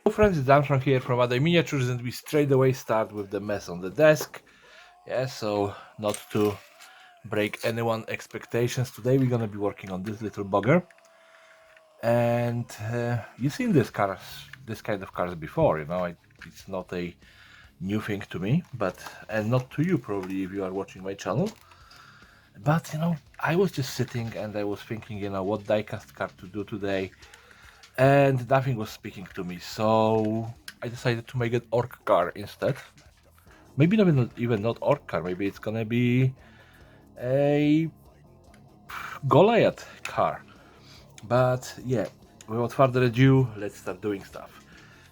Hello friends, it's Dan from here from Other Miniatures, and we straight away start with the mess on the desk. Yeah, so not to break anyone's expectations, today we're gonna be working on this little bugger. And you've seen this kind of cars before, it's not a new thing to me, and not to you probably if you are watching my channel. But I was just sitting and I was thinking, what diecast car to do today, and nothing was speaking to me, so I decided to make an orc car instead. Maybe not orc car, maybe it's gonna be a Goliath car. But yeah, without further ado, let's start doing stuff.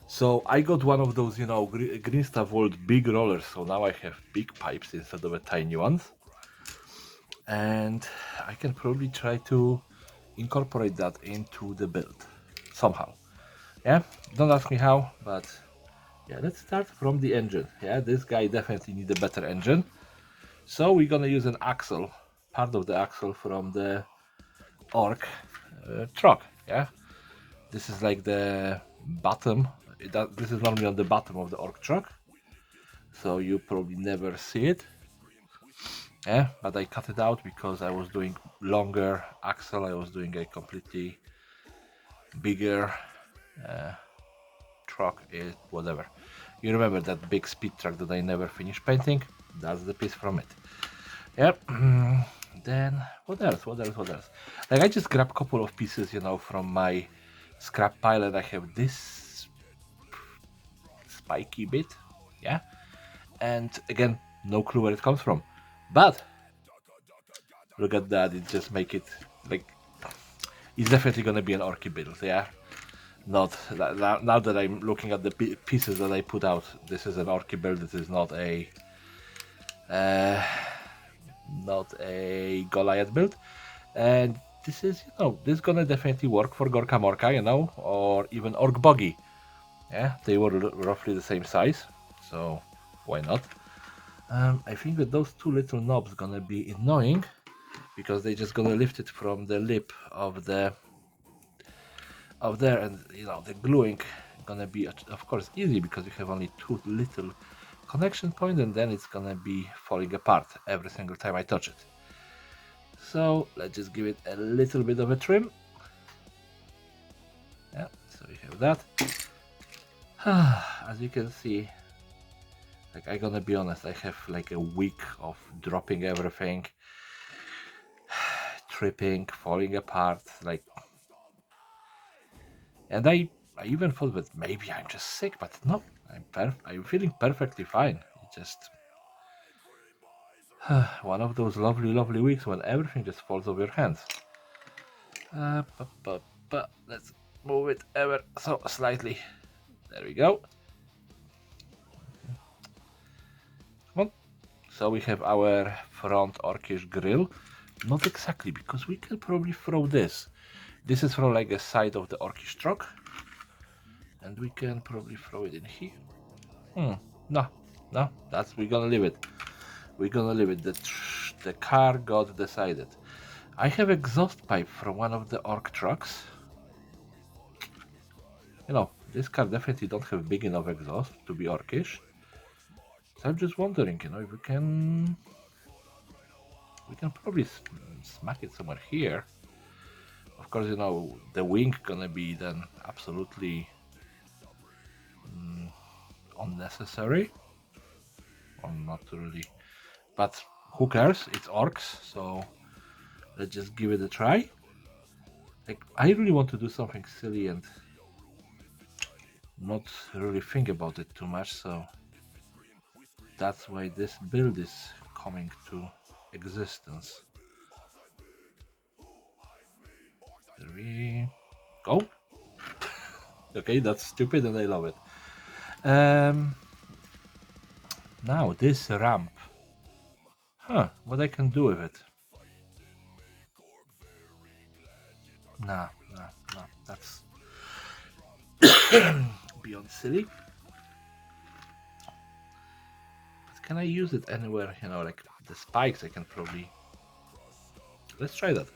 So I got one of those, Green Stuff World big rollers, so now I have big pipes instead of a tiny ones. And I can probably try to incorporate that into the build somehow. Yeah, don't ask me how, but yeah, let's start from the engine. Yeah, this guy definitely needs a better engine. So we're gonna use an axle, part of the axle from the Orc truck. Yeah, this is like the bottom. This is normally on the bottom of the Orc truck, so you probably never see it. Yeah, but I cut it out because I was doing longer axle. I was doing a completely bigger truck, whatever. You remember that big speed truck that I never finished painting? That's the piece from it. Yep. Then what else? What else? What else? Like I just grabbed a couple of pieces, from my scrap pile, and I have this spiky bit. Yeah. And again, no clue where it comes from. But look at that, it just make it like it's definitely gonna be an orky build, yeah. Not now that I'm looking at the pieces that I put out, this is an orky build. This is uh, not a Goliath build, and this is this is gonna definitely work for Gorka Morka, or even Orc Buggy. Yeah, they were roughly the same size, so why not? I think that those two little knobs gonna be annoying because they just gonna lift it from the lip of there, and the gluing gonna be of course easy because you have only two little connection points, and then it's gonna be falling apart every single time I touch it. So let's just give it a little bit of a trim. Yeah, so we have that. As you can see, like I'm gonna be honest, I have like a week of dropping everything, tripping, falling apart, and I even thought that maybe I'm just sick, but no, I'm feeling perfectly fine. It's just one of those lovely weeks when everything just falls off your hands. Let's move it ever so slightly. There we go. Come on. So we have our front orcish grill. Not exactly, because we can probably throw this. This is from like a side of the orcish truck, and we can probably throw it in here. No, no, we're gonna leave it. We're gonna leave it. The car got decided. I have exhaust pipe from one of the orc trucks. This car definitely don't have big enough exhaust to be orcish. So I'm just wondering, if we can probably smack it somewhere here. Of course, the wing gonna be then absolutely unnecessary, or not really. But who cares? It's orcs, so let's just give it a try. Like I really want to do something silly and not really think about it too much, so that's why this build is coming to existence. There we go. Okay, that's stupid and I love it. Now this ramp. What I can do with it? Nah, that's beyond silly. But can I use it anywhere? Like the spikes, I can probably. Let's try that.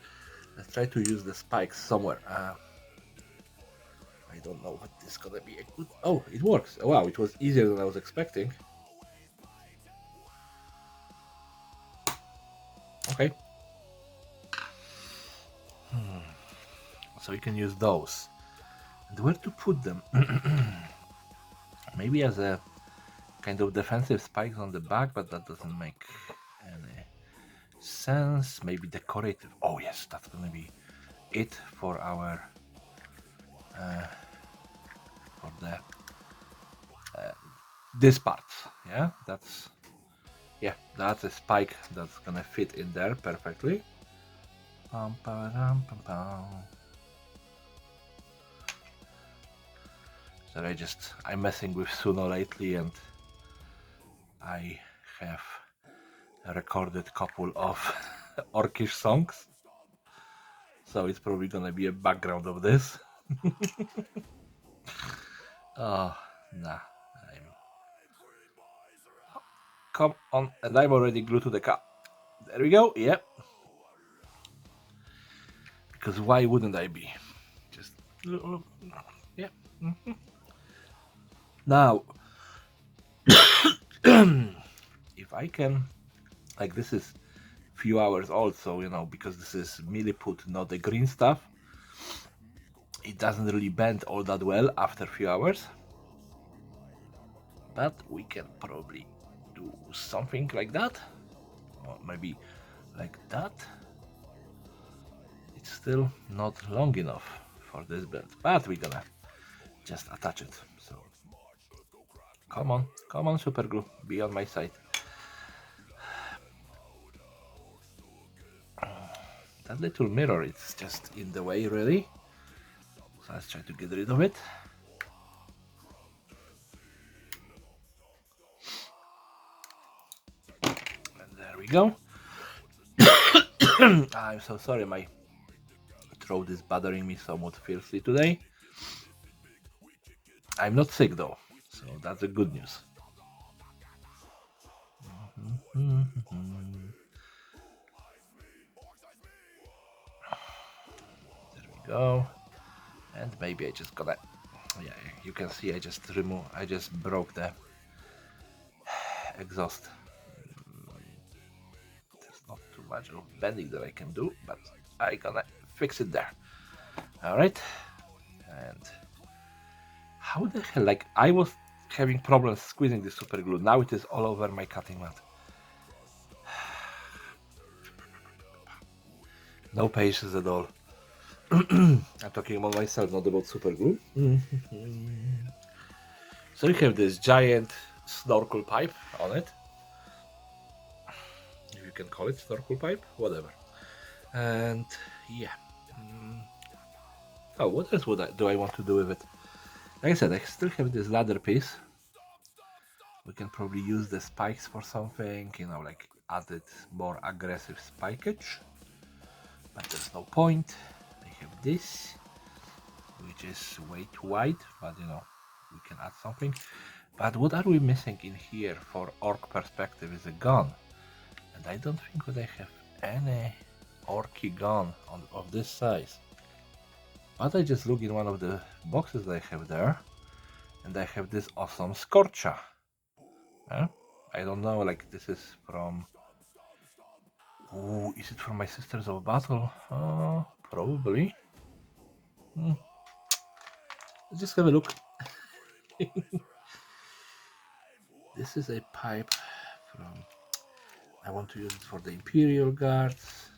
Let's try to use the spikes somewhere. I I don't know what this is gonna be a good. Oh, it works. Wow, it was easier than I was expecting. Okay. So you can use those. And where to put them? Maybe as a kind of defensive spikes on the back, but that doesn't make any sense. Maybe decorative. Oh yes, that's gonna be it for our for the this part. That's a spike that's gonna fit in there perfectly. Pum, pa-dum, pum, pum. So I'm messing with Suno lately, and I have recorded a couple of Orcish songs, so it's probably gonna be a background of this. Oh, nah. Come on, and I'm already glued to the car. There we go, yep. Because why wouldn't I be? Just, yeah. Now, if I can, like this is few hours old, so because this is milliput, not the green stuff, it doesn't really bend all that well after a few hours. But we can probably do something like that, or maybe like that. It's still not long enough for this belt, but we're gonna just attach it. So come on, super glue, be on my side. That little mirror, it's just in the way, really. So let's try to get rid of it. And there we go. I'm so sorry, my throat is bothering me somewhat fiercely today. I'm not sick though, so that's the good news. There we go. And maybe I just gonna, yeah, you can see I just broke the exhaust. There's not too much of bending that I can do, but I gonna fix it there. All right. And how the hell, like I was having problems squeezing the super glue. Now it is all over my cutting mat. No patience at all. I'm talking about myself, not about super glue. So you have this giant snorkel pipe on it. If you can call it snorkel pipe, whatever. And yeah. Oh, what else do I want to do with it? Like I said, I still have this ladder piece. We can probably use the spikes for something, like added more aggressive spikage. But there's no point. I have this, which is way too wide, but we can add something. But what are we missing in here for orc perspective is a gun. And I don't think that I have any orky gun of this size. But I just look in one of the boxes that I have there, and I have this awesome Scorcher. I don't know, like this is from... Ooh, is it from my Sisters of Battle? Probably. Let's just have a look. This is a pipe from... I want to use it for the Imperial Guards.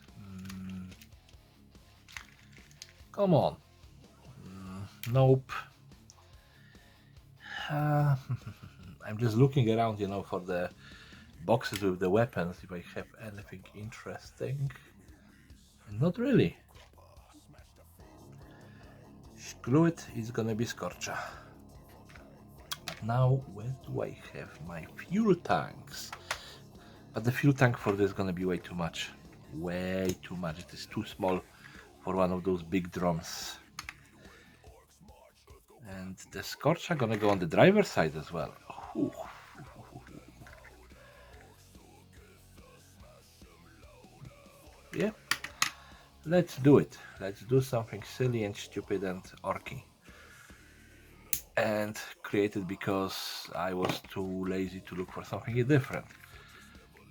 Come on. Nope. I'm just looking around, for the boxes with the weapons, if I have anything interesting. Not really. Screw it, it's gonna be Scorcher. But now, where do I have my fuel tanks? But the fuel tank for this is gonna be way too much. Way too much. It is too small for one of those big drums. And the Scorcher gonna go on the driver's side as well. Ooh. Yeah, let's do it. Let's do something silly and stupid and orky. and created because I was too lazy to look for something different,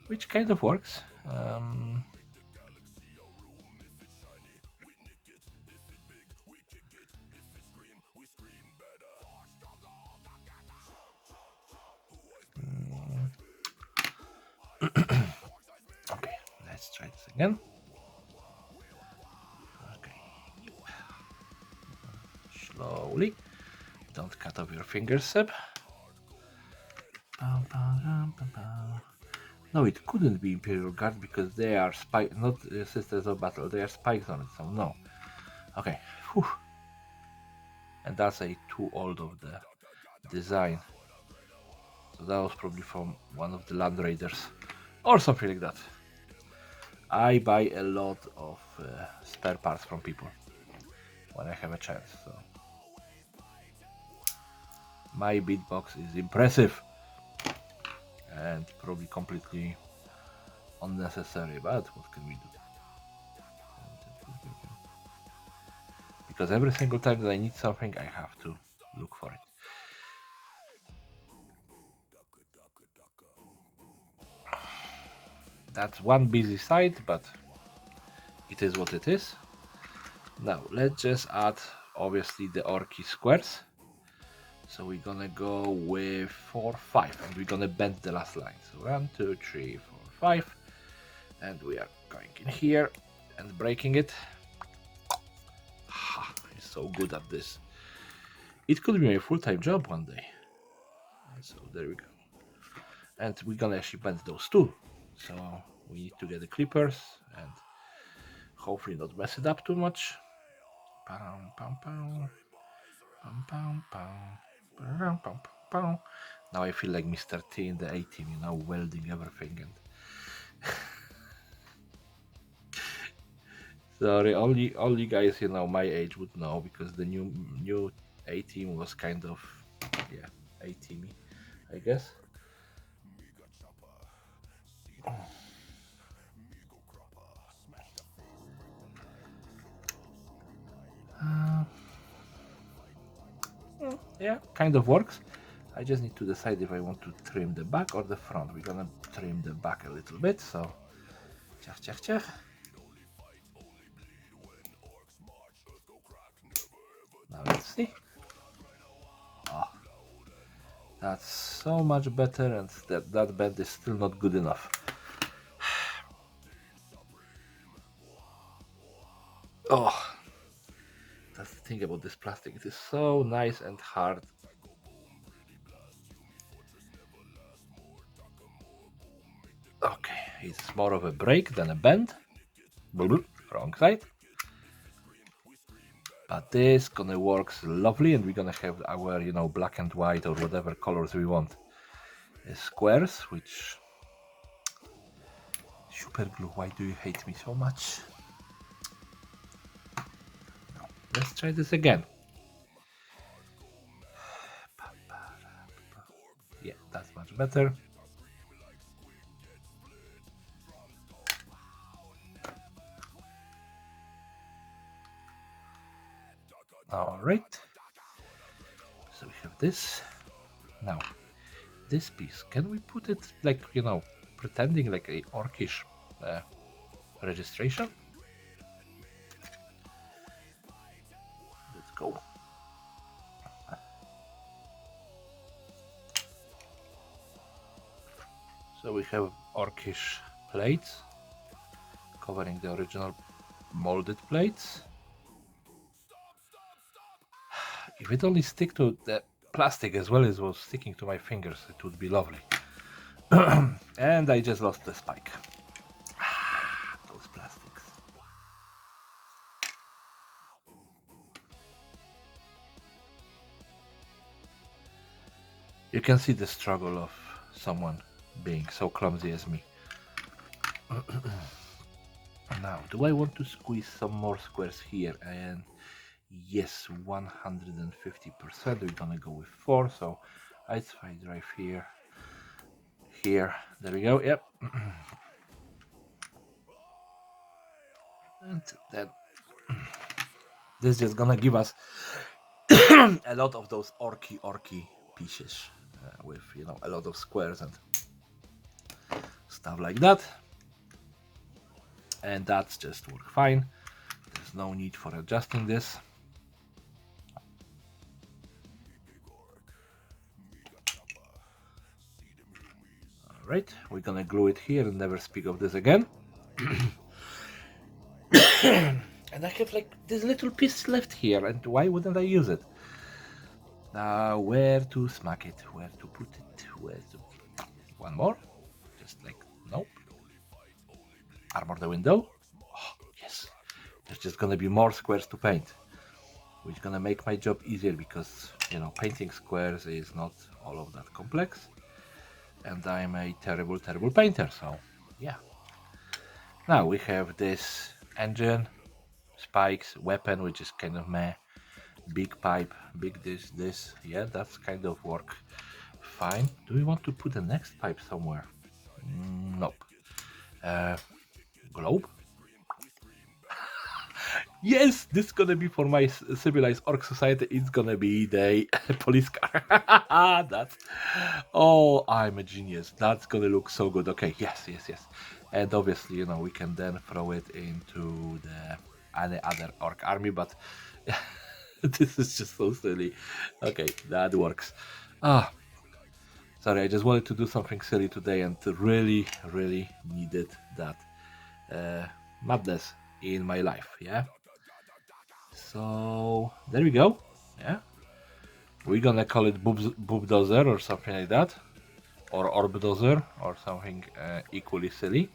which kind of works. Okay, let's try this again. Okay, slowly. Don't cut off your fingers, Seb. No, it couldn't be Imperial Guard because they are not Sisters of Battle. They are spikes on it, so no. Okay, whew. And that's a too old of the design. So that was probably from one of the Land Raiders or something like that. I buy a lot of spare parts from people when I have a chance. So my beatbox is impressive and probably completely unnecessary, but what can we do? Because every single time that I need something, I have to look for it. That's one busy site, but it is what it is. Now let's just add obviously the Orky squares. So we're gonna go with 4, 5, and we're gonna bend the last line. So 1, 2, 3, 4, 5, and we are going in here and breaking it. He's so good at this. It could be a full-time job one day. So there we go. And we're gonna actually bend those too. So we need to get the clippers and hopefully not mess it up too much. Pam, pam, pam. Pam, pam, pam. Pam, pam, pam. Now I feel like Mr. T in the A-Team, welding everything. And sorry, only guys my age would know because the new A-Team was kind of A-Teamy, I guess. Yeah, kind of works. I just need to decide if I want to trim the back or the front. We're gonna trim the back a little bit, so ciach, ciach, ciach. Now let's see. Oh, that's so much better, and that bend is still not good enough. Oh, that's the thing about this plastic. It is so nice and hard. Okay, it's more of a break than a bend. Wrong side. But this gonna works lovely, and we're gonna have our black and white or whatever colors we want squares, which super glue, why do you hate me so much? No. Let's try this again. Yeah, that's much better. All right, so we have this. Now this piece, can we put it like pretending like a orcish registration? Let's go. So we have orcish plates covering the original molded plates. If it only stick to the plastic as well as was sticking to my fingers, it would be lovely. And I just lost the spike. Those plastics. You can see the struggle of someone being so clumsy as me. Now, do I want to squeeze some more squares here? And yes, 150%. We're gonna go with 4. So I try drive here. Here, there we go. Yep. And then this is just gonna give us a lot of those orky pieces with a lot of squares and stuff like that, and that's just work fine. There's no need for adjusting this. Alright, we're gonna glue it here and never speak of this again. And I have like this little piece left here, and why wouldn't I use it? Now, where to smack it? Where to put it? One more? Just like, nope. Armor the window. Oh, yes. There's just gonna be more squares to paint, which is gonna make my job easier because, painting squares is not all of that complex. And I'm a terrible painter, so yeah. Now we have this engine, spikes, weapon, which is kind of meh, big pipe, big this, yeah, that's kind of work fine. Do we want to put the next pipe somewhere? Nope. Globe? Yes, this is gonna be for my civilized orc society. It's gonna be the police car. That's, oh, I'm a genius. That's gonna look so good. Okay, yes. And obviously, we can then throw it into any other orc army, but this is just so silly. Okay, that works. Sorry, I just wanted to do something silly today and really needed that madness in my life. Yeah. So there we go. Yeah, we're gonna call it boobdozer or something like that, or orbdozer or something equally silly.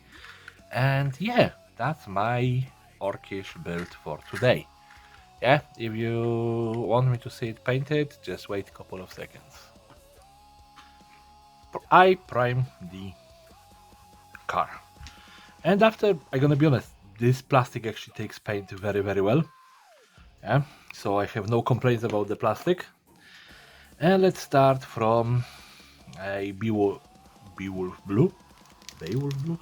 And yeah, that's my orcish build for today. Yeah, if you want me to see it painted, just wait a couple of seconds. I prime the car, and after, I'm gonna be honest, this plastic actually takes paint very well. Yeah, so I have no complaints about the plastic. And let's start from a Beowulf blue. Beowulf blue?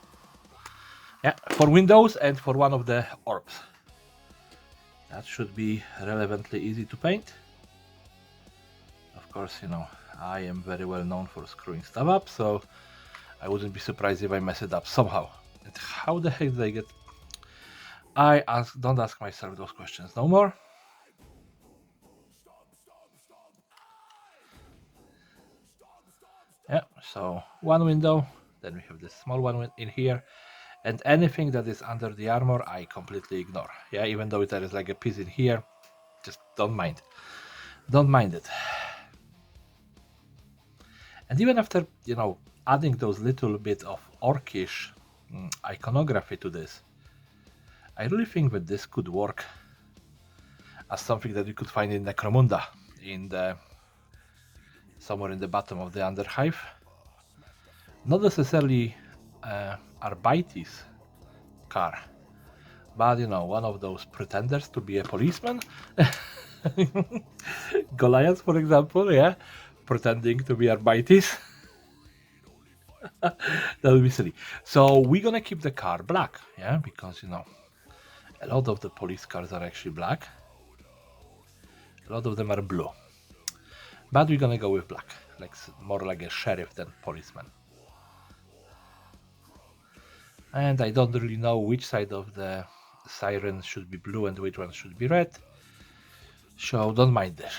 Yeah, for windows and for one of the orbs. That should be relevantly easy to paint. Of course, I am very well known for screwing stuff up, so I wouldn't be surprised if I mess it up somehow. And how the heck did I get... don't ask myself those questions no more. Yeah, so one window, then we have this small one in here, and anything that is under the armor I completely ignore. Yeah, even though there is like a piece in here, just don't mind it. And even after adding those little bit of orcish iconography to this, I really think that this could work as something that you could find in Necromunda, somewhere in the bottom of the Underhive. Not necessarily Arbites car, but one of those pretenders to be a policeman. Goliath, for example, yeah, pretending to be Arbites. That would be silly. So we're gonna keep the car black, yeah, because a lot of the police cars are actually black. A lot of them are blue, but we're gonna go with black, like more like a sheriff than policeman. And I don't really know which side of the siren should be blue and which one should be red, so don't mind this.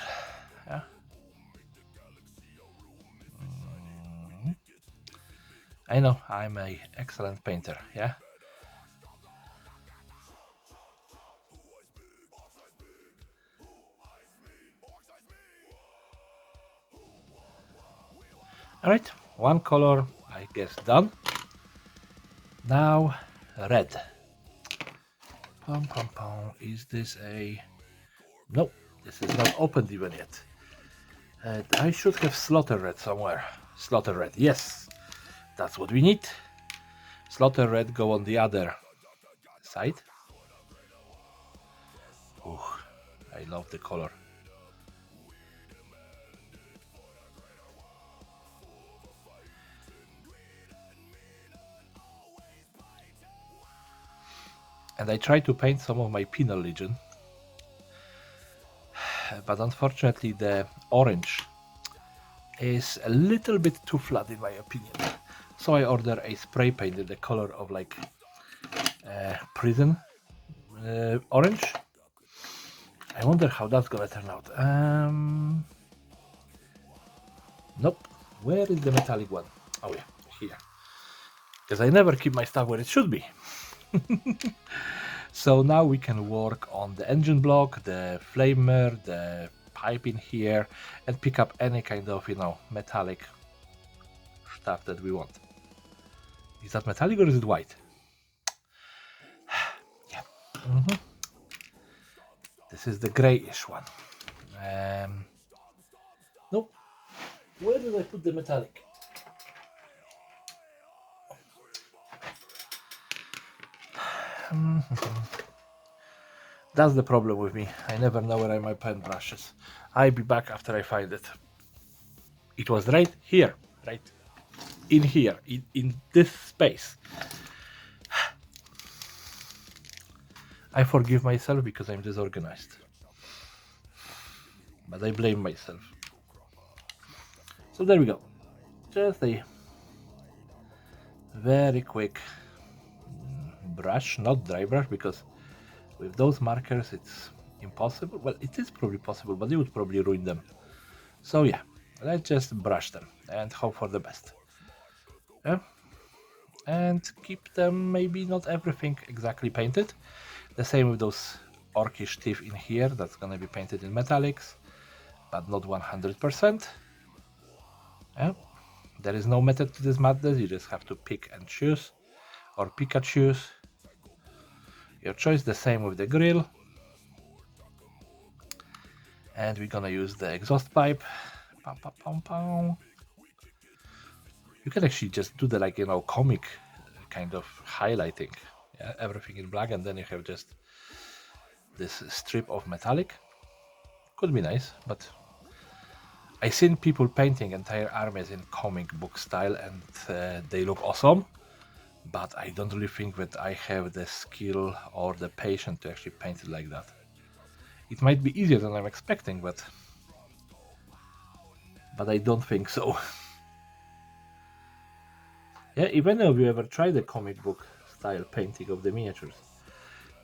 Yeah. I know I'm an excellent painter. Yeah. Alright, one color I guess done. Now red. Is this a... No, this is not opened even yet. I should have slaughter red somewhere. Slaughter red, yes, that's what we need. Slaughter red go on the other side. Ooh, I love the color. And I tried to paint some of my Penal Legion. but unfortunately the orange is a little bit too flat in my opinion. So I ordered a spray paint in the color of like prison orange. I wonder how that's gonna turn out. Nope. Where is the metallic one? Oh yeah, here. Because I never keep my stuff where it should be. So now we can work on the engine block, the flamer, the pipe in here, and pick up any kind of, metallic stuff that we want. Is that metallic or is it white? Yeah. This is the grayish one. Nope. Where did I put the metallic? That's the problem with me. I never know where are my paintbrushes. I'll be back after I find it. It was right here, right in here, in this space. I forgive myself because I'm disorganized. But I blame myself. So there we go. Just a very quick brush, not dry brush, because with those markers it's impossible. Well, it is probably possible, but it would probably ruin them. So yeah, let's just brush them and hope for the best. Yeah? And keep them, maybe not everything exactly painted. The same with those orcish teeth in here, that's gonna be painted in metallics, but not 100%. Yeah? There is no method to this madness, you just have to pick and choose, or pick and choose. Your choice. The same with the grill. And we're gonna use the exhaust pipe. Pum, pum, pum, pum. You can actually just do the comic kind of highlighting. Yeah, everything in black, and then you have just this strip of metallic. Could be nice, but I've seen people painting entire armies in comic book style, and they look awesome. But I don't really think that I have the skill or the patience to actually paint it like that. It might be easier than I'm expecting, but I don't think so. Yeah, if any of you ever tried the comic book style painting of the miniatures,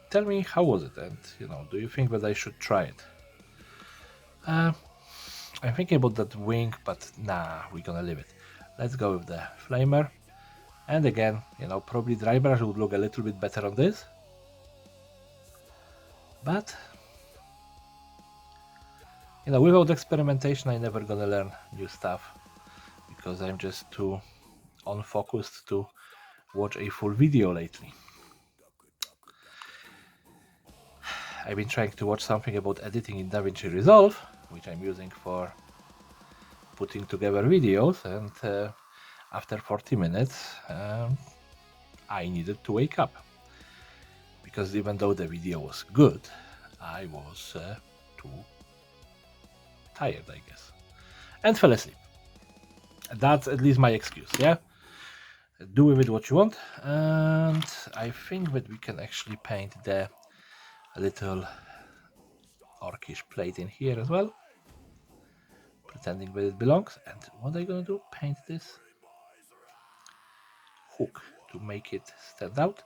tell me how was it, and do you think that I should try it? I'm thinking about that wing, but nah, we're gonna leave it. Let's go with the flamer. And again, probably dry brush would look a little bit better on this. But, without experimentation, I'm never gonna learn new stuff. Because I'm just too unfocused to watch a full video lately. I've been trying to watch something about editing in DaVinci Resolve, which I'm using for putting together videos, and after 40 minutes I needed to wake up, because even though the video was good, I was too tired, I guess, and fell asleep. That's at least my excuse. Yeah, do with it what you want. And I think that we can actually paint the little orcish plate in here as well, pretending that it belongs. And what are you gonna do? Paint this hook to make it stand out,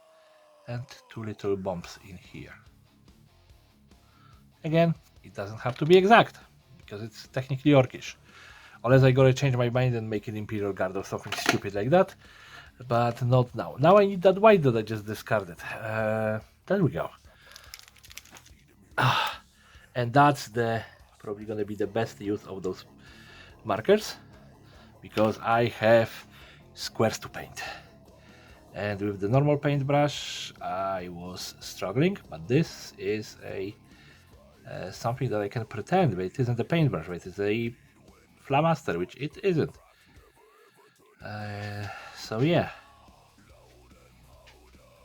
and two little bumps in here. Again, it doesn't have to be exact, because it's technically orcish, unless I gotta change my mind and make it Imperial Guard or something stupid like that, but not now. Now I need that white that I just discarded. There we go. And that's probably gonna be the best use of those markers, because I have squares to paint. And with the normal paintbrush I was struggling, but this is a something that I can pretend, but it isn't a paintbrush, right? It's a flamaster, which it isn't. So yeah.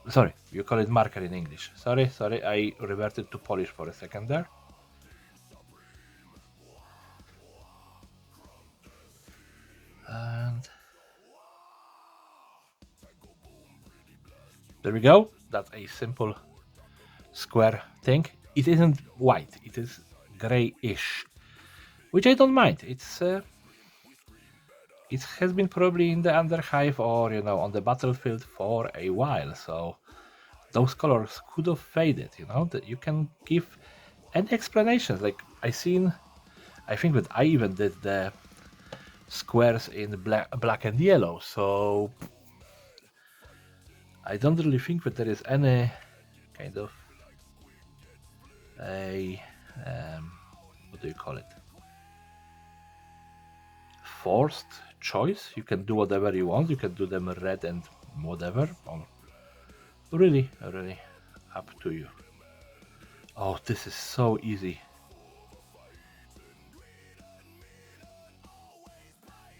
Sorry, you call it marker in English. Sorry, I reverted to Polish for a second there. And there we go. That's a simple square thing. It isn't white, it is grayish, which I don't mind. It has been probably in the Underhive or on the battlefield for a while, so those colors could have faded. That you can give any explanations. Like I think that I even did the squares in black and yellow, so I don't really think that there is any kind of a what do you call it, forced choice. You can do whatever you want. You can do them red and whatever, or really up to you. Oh, this is so easy.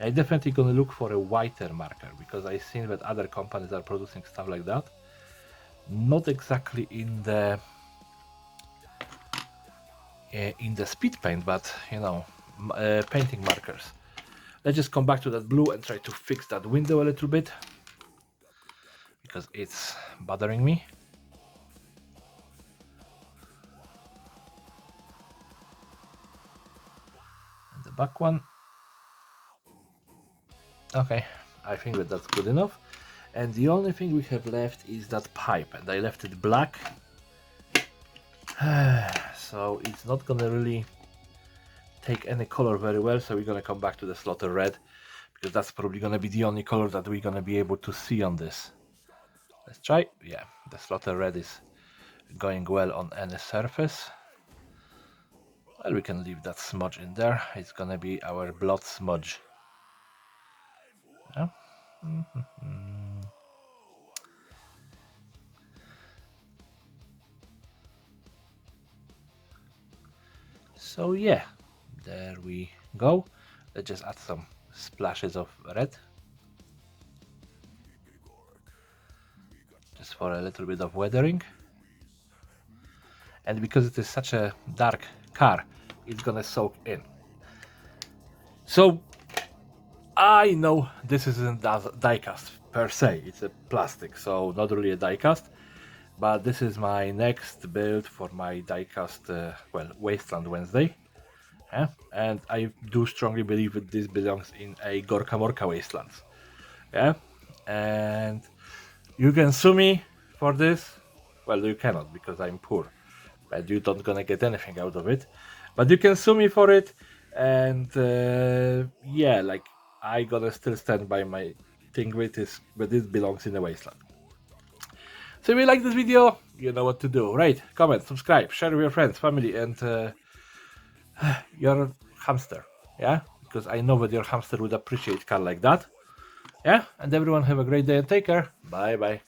I definitely gonna look for a whiter marker, because I've seen that other companies are producing stuff like that. Not exactly in the speed paint, but painting markers. Let's just come back to that blue and try to fix that window a little bit, because it's bothering me. And the back one. Okay, I think that's good enough. And the only thing we have left is that pipe, and I left it black. So it's not gonna really take any color very well, so we're gonna come back to the slaughter red, because that's probably gonna be the only color that we're gonna be able to see on this. Let's try. Yeah, the slaughter red is going well on any surface. Well, we can leave that smudge in there. It's gonna be our blood smudge. Yeah. So yeah, there we go. Let's just add some splashes of red, just for a little bit of weathering. And because it is such a dark car, it's gonna soak in. So I know this isn't diecast per se, it's a plastic, so not really a diecast, but this is my next build for my diecast, Wasteland Wednesday. Yeah? And I do strongly believe that this belongs in a Gorka Morka Wastelands. Yeah, and you can sue me for this. Well, you cannot, because I'm poor, and you don't gonna get anything out of it. But you can sue me for it, and yeah, like I gonna still stand by my thing with this, but this belongs in the Wasteland. So if you like this video, you know what to do, right? Comment, subscribe, share with your friends, family, and your hamster. Yeah, because I know that your hamster would appreciate car like that. Yeah, and everyone have a great day and take care. Bye bye.